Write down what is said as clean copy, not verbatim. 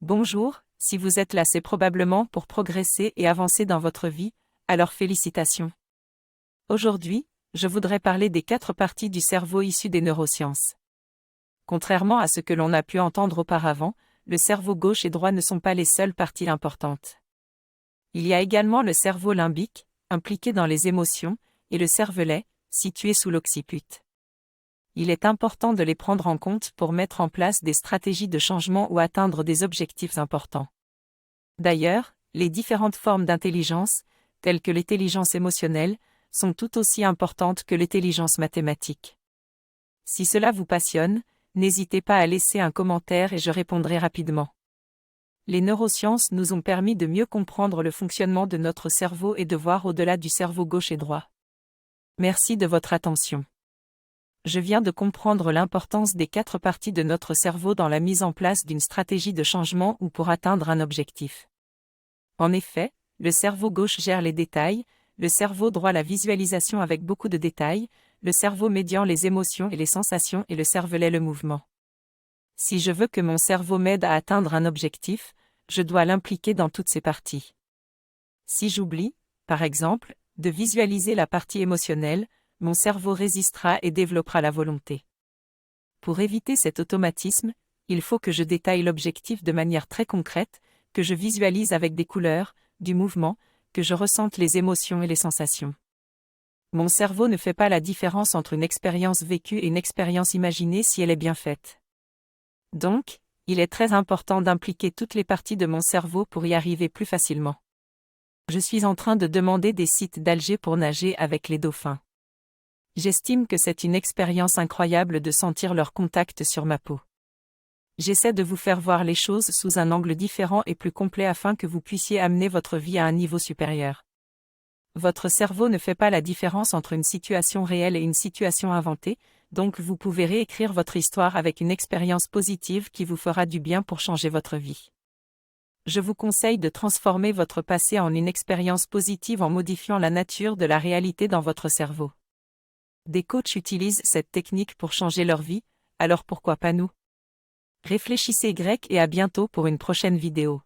Bonjour, si vous êtes là, c'est probablement pour progresser et avancer dans votre vie, alors félicitations. Aujourd'hui, je voudrais parler des 4 parties du cerveau issues des neurosciences. Contrairement à ce que l'on a pu entendre auparavant, le cerveau gauche et droit ne sont pas les seules parties importantes. Il y a également le cerveau limbique, impliqué dans les émotions, et le cervelet, situé sous l'occiput. Il est important de les prendre en compte pour mettre en place des stratégies de changement ou atteindre des objectifs importants. D'ailleurs, les différentes formes d'intelligence, telles que l'intelligence émotionnelle, sont tout aussi importantes que l'intelligence mathématique. Si cela vous passionne, n'hésitez pas à laisser un commentaire et je répondrai rapidement. Les neurosciences nous ont permis de mieux comprendre le fonctionnement de notre cerveau et de voir au-delà du cerveau gauche et droit. Merci de votre attention. Je viens de comprendre l'importance des 4 parties de notre cerveau dans la mise en place d'une stratégie de changement ou pour atteindre un objectif. En effet, le cerveau gauche gère les détails, le cerveau droit la visualisation avec beaucoup de détails, le cerveau médian les émotions et les sensations et le cervelet le mouvement. Si je veux que mon cerveau m'aide à atteindre un objectif, je dois l'impliquer dans toutes ces parties. Si j'oublie, par exemple, de visualiser la partie émotionnelle, mon cerveau résistera et développera la volonté. Pour éviter cet automatisme, il faut que je détaille l'objectif de manière très concrète, que je visualise avec des couleurs, du mouvement, que je ressente les émotions et les sensations. Mon cerveau ne fait pas la différence entre une expérience vécue et une expérience imaginée si elle est bien faite. Donc, il est très important d'impliquer toutes les parties de mon cerveau pour y arriver plus facilement. Je suis en train de demander des sites d'alger pour nager avec les dauphins. J'estime que c'est une expérience incroyable de sentir leur contact sur ma peau. J'essaie de vous faire voir les choses sous un angle différent et plus complet afin que vous puissiez amener votre vie à un niveau supérieur. Votre cerveau ne fait pas la différence entre une situation réelle et une situation inventée, donc vous pouvez réécrire votre histoire avec une expérience positive qui vous fera du bien pour changer votre vie. Je vous conseille de transformer votre passé en une expérience positive en modifiant la nature de la réalité dans votre cerveau. Des coachs utilisent cette technique pour changer leur vie, alors pourquoi pas nous? Réfléchissez grec et à bientôt pour une prochaine vidéo.